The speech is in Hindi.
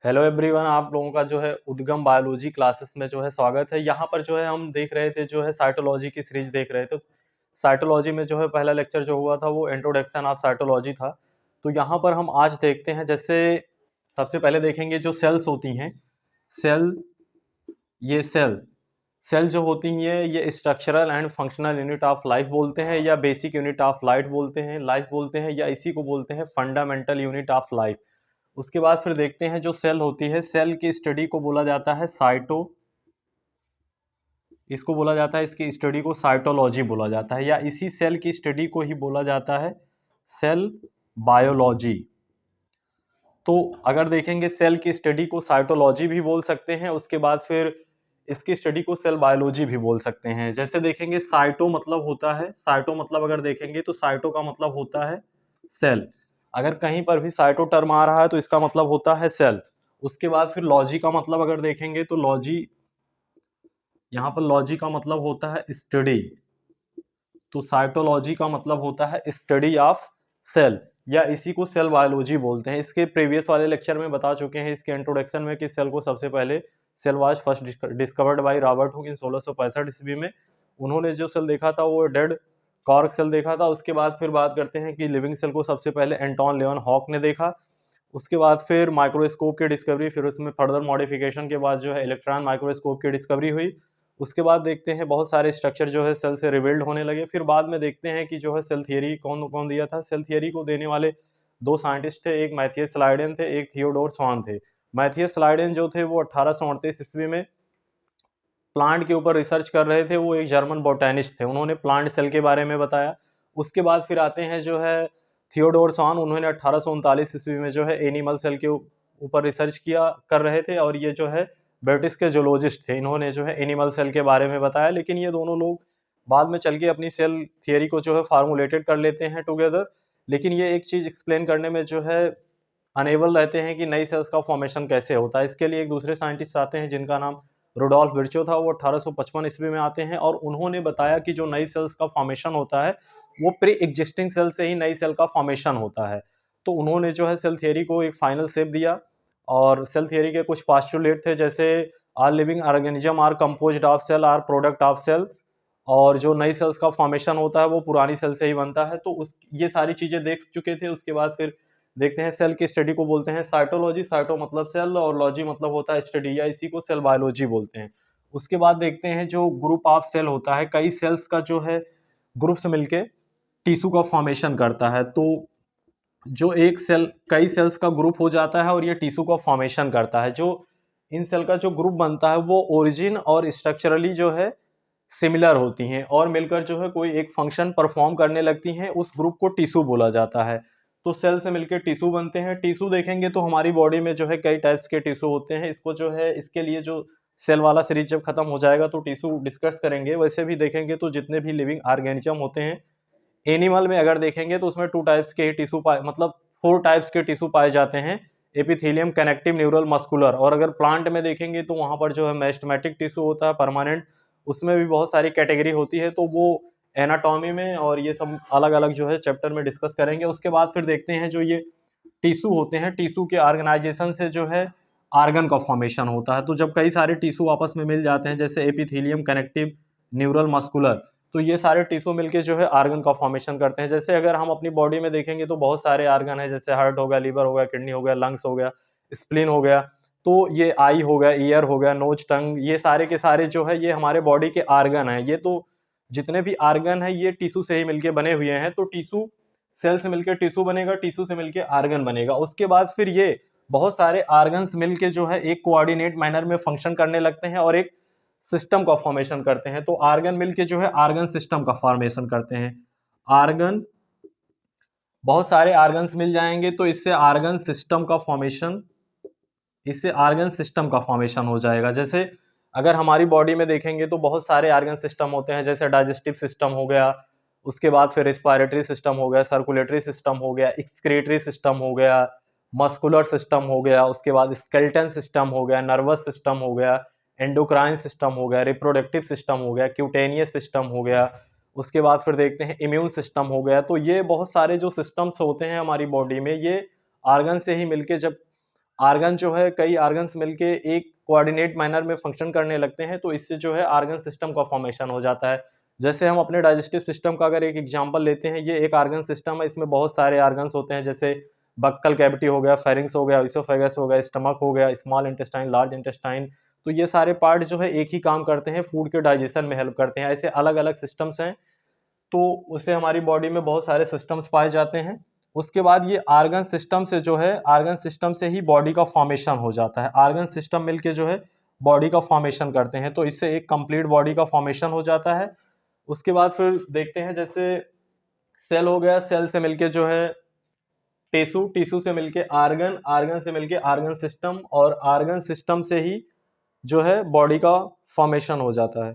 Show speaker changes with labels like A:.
A: हेलो एवरीवन, आप लोगों का जो है उद्गम बायोलॉजी क्लासेस में जो है स्वागत है। यहाँ पर जो है हम देख रहे थे जो है साइटोलॉजी की सीरीज देख रहे थे। साइटोलॉजी में जो है पहला लेक्चर जो हुआ था वो इंट्रोडक्शन ऑफ साइटोलॉजी था। तो यहाँ पर हम आज देखते हैं, जैसे सबसे पहले देखेंगे जो सेल्स होती हैं। सेल, ये सेल जो होती हैं ये structural and functional unit of life बोलते हैं, या बेसिक यूनिट ऑफ लाइफ बोलते हैं, या इसी को बोलते हैं फंडामेंटल यूनिट ऑफ लाइफ। उसके बाद फिर देखते हैं जो सेल होती है, सेल की स्टडी को बोला जाता है इसको बोला जाता है, इसकी स्टडी को साइटोलॉजी बोला जाता है, या इसी सेल की स्टडी को ही बोला जाता है सेल बायोलॉजी। तो अगर देखेंगे सेल की स्टडी को साइटोलॉजी भी बोल सकते हैं, उसके बाद फिर इसकी स्टडी को सेल बायोलॉजी भी बोल सकते हैं। जैसे देखेंगे साइटो मतलब होता है, साइटो मतलब अगर देखेंगे तो साइटो का मतलब होता है सेल। अगर कहीं पर भी साइटो टर्म आ रहा है तो इसका मतलब होता है सेल। उसके बाद फिर लॉजी का मतलब अगर देखेंगे तो लॉजी, यहाँ पर लॉजी का मतलब होता है स्टडी। तो साइटोलॉजी का मतलब होता है स्टडी ऑफ सेल, या इसी को सेल बायोलॉजी बोलते हैं। इसके प्रीवियस वाले लेक्चर में बता चुके हैं इसके इंट्रोडक्शन में कि सेल को सबसे पहले cell was first discovered by Robert Hooke in 1665 ईस्वी में। उन्होंने जो सेल देखा था वो डेड कॉर्क सेल देखा था। उसके बाद फिर बात करते हैं कि लिविंग सेल को सबसे पहले एंटोन लेवन हॉक ने देखा। उसके बाद फिर माइक्रोस्कोप की डिस्कवरी, फिर उसमें फर्दर मॉडिफिकेशन के बाद जो है इलेक्ट्रॉन माइक्रोस्कोप की डिस्कवरी हुई। उसके बाद देखते हैं बहुत सारे स्ट्रक्चर जो है सेल से रिवील्ड होने लगे। फिर बाद में देखते हैं कि जो है सेल थियरी कौन कौन दिया था। सेल थियरी को देने वाले दो साइंटिस्ट थे, एक मैथियस स्लाइडेन थे, एक थियोडोर स्वान थे। मैथियस स्लाइडेन जो थे वो 1838 ईस्वी में प्लांट के ऊपर रिसर्च कर रहे थे। वो एक जर्मन बोटेनिस्ट थे, उन्होंने प्लांट सेल के बारे में बताया। उसके बाद फिर आते हैं जो है थियोडोर स्वान, उन्होंने 1839 ईस्वी में जो है एनिमल सेल के ऊपर रिसर्च किया कर रहे थे, और ये जो है ब्रिटिश के जूलॉजिस्ट थे, इन्होंने जो है एनिमल सेल के बारे में बताया। लेकिन ये दोनों लोग बाद में चल के अपनी सेल थियरी को जो है फार्मूलेटेड कर लेते हैं टुगेदर। लेकिन ये एक चीज एक्सप्लेन करने में जो है अनेबल रहते हैं कि नई सेल्स का फॉर्मेशन कैसे होता है। इसके लिए एक दूसरे साइंटिस्ट आते हैं जिनका नाम रुडोल्फ विर्चो था। वो 1855 ईस्वी में आते हैं, और उन्होंने बताया कि जो नई सेल्स का फॉर्मेशन होता है वो प्री एग्जिस्टिंग सेल से ही नई सेल का फॉर्मेशन होता है। तो उन्होंने जो है सेल थियरी को एक फाइनल शेप दिया। और सेल थियरी के कुछ पास्टुलेट थे, जैसे are living organism are composed of cell are product of cell, और जो नई सेल्स का फॉर्मेशन होता है वो पुरानी सेल से ही बनता है। तो उस ये सारी चीजें देख चुके थे। उसके बाद फिर देखते हैं सेल की स्टडी को बोलते हैं साइटोलॉजी। साइटो मतलब सेल और लॉजी मतलब होता है स्टडी, या इसी को सेल बायोलॉजी बोलते हैं। उसके बाद देखते हैं जो ग्रुप ऑफ सेल होता है, कई सेल्स का जो है ग्रुप्स मिलके टिश्यू का फॉर्मेशन करता है। तो जो एक सेल कई सेल्स का ग्रुप हो जाता है और ये टिश्यू का फॉर्मेशन करता है। जो इन सेल का जो ग्रुप बनता है वो ओरिजिन और स्ट्रक्चरली जो है सिमिलर होती हैं, और मिलकर जो है कोई एक फंक्शन परफॉर्म करने लगती हैं। उस ग्रुप को टिश्यू बोला जाता है। तो सेल से मिलकर टिश्यू बनते हैं। टिश्यू देखेंगे तो हमारी बॉडी में जो है कई टाइप्स के टिश्यू होते हैं। इसको जो है इसके लिए जो सेल वाला सीरीज जब खत्म हो जाएगा तो टिश्यू डिस्कस करेंगे। वैसे भी देखेंगे तो जितने भी लिविंग ऑर्गेनिज्म होते हैं, एनिमल में अगर देखेंगे तो उसमें 2 टाइप्स के टिश्यू पाए, मतलब 4 टाइप्स के टिश्यू पाए जाते हैं, एपिथेलियम, कनेक्टिव, न्यूरल, मस्कुलर। और अगर प्लांट में देखेंगे तो वहां पर जो है मेरिस्टेमेटिक टिश्यू होता है, परमानेंट, उसमें भी बहुत सारी कैटेगरी होती है। तो वो एनाटॉमी में और ये सब अलग अलग जो है चैप्टर में डिस्कस करेंगे। उसके बाद फिर देखते हैं जो ये टिश्यू होते हैं, टिश्यू के ऑर्गेनाइजेशन से जो है आर्गन का फॉर्मेशन होता है। तो जब कई सारे टिश्यू आपस में मिल जाते हैं, जैसे एपिथेलियम, कनेक्टिव, न्यूरल, मस्कुलर, तो ये सारे टिश्यू मिलके जो है आर्गन का फॉर्मेशन करते हैं। जैसे अगर हम अपनी बॉडी में देखेंगे तो बहुत सारे आर्गन है, जैसे हार्ट हो गया, लीवर हो गया, किडनी हो गया, लंग्स हो गया, स्प्लीन हो गया। तो ये आई हो गया, ईयर हो गया, नोज, टंग, ये सारे के सारे जो है ये हमारे बॉडी के आर्गन है। ये तो जितने भी आर्गन है ये टिश्यू से ही मिलके बने हुए हैं। तो टिश्यू, सेल से मिलकर टिश्यू बनेगा, टिश्यू से मिलकर आर्गन बनेगा। उसके बाद फिर ये बहुत सारे आर्गन्स मिलके जो है एक कोऑर्डिनेट मैनर में फंक्शन करने लगते हैं और एक सिस्टम का फॉर्मेशन करते हैं। तो आर्गन मिलके जो है आर्गन सिस्टम का फॉर्मेशन करते हैं। आर्गन, बहुत सारे आर्गन्स मिल जाएंगे तो इससे आर्गन सिस्टम का फॉर्मेशन हो जाएगा। जैसे अगर हमारी बॉडी में देखेंगे तो बहुत सारे आर्गन सिस्टम होते हैं, जैसे डाइजेस्टिव सिस्टम हो गया, उसके बाद फिर रिस्पायरेटरी सिस्टम हो गया, सर्कुलेटरी सिस्टम हो गया, एक्सक्रीटरी सिस्टम हो गया, मस्कुलर सिस्टम हो गया, उसके बाद स्केलेटन सिस्टम हो गया, नर्वस सिस्टम हो गया, एंडोक्राइन सिस्टम हो गया, रिप्रोडक्टिव सिस्टम हो गया, क्यूटेनियस सिस्टम हो गया। उसके बाद फिर देखते हैं इम्यून सिस्टम हो गया। तो ये बहुत सारे जो सिस्टम्स होते हैं हमारी बॉडी में, ये आर्गन से ही मिलके जब आर्गन जो है, कई आर्गन्स मिलके एक कोऑर्डिनेट मैनर में फंक्शन करने लगते हैं, तो इससे जो है आर्गन सिस्टम का फॉर्मेशन हो जाता है। जैसे हम अपने डाइजेस्टिव सिस्टम का अगर एक एग्जांपल लेते हैं, ये एक आर्गन सिस्टम है, इसमें बहुत सारे आर्गन्स होते हैं, जैसे बक्कल कैविटी हो गया, फेरिंग्स हो गया, इसोफेगस हो गया, स्टमक हो गया, स्मॉल इंटेस्टाइन, लार्ज इंटेस्टाइन। तो ये सारे पार्ट जो है एक ही काम करते हैं, फूड के डाइजेशन में हेल्प करते हैं। ऐसे अलग अलग सिस्टम्स हैं, तो उससे हमारी बॉडी में बहुत सारे सिस्टम्स पाए जाते हैं। उसके बाद ये आर्गन सिस्टम से जो है, आर्गन सिस्टम से ही बॉडी का फॉर्मेशन हो जाता है। आर्गन सिस्टम मिलके जो है बॉडी का फॉर्मेशन करते हैं, तो इससे एक कंप्लीट बॉडी का फॉर्मेशन हो जाता है। उसके बाद फिर देखते हैं, जैसे सेल हो गया, सेल से मिलके जो है टिश्यू, टिश्यू से मिलके आर्गन, आर्गन से मिलके आर्गन सिस्टम, और आर्गन सिस्टम से ही जो है बॉडी का फॉर्मेशन हो जाता है।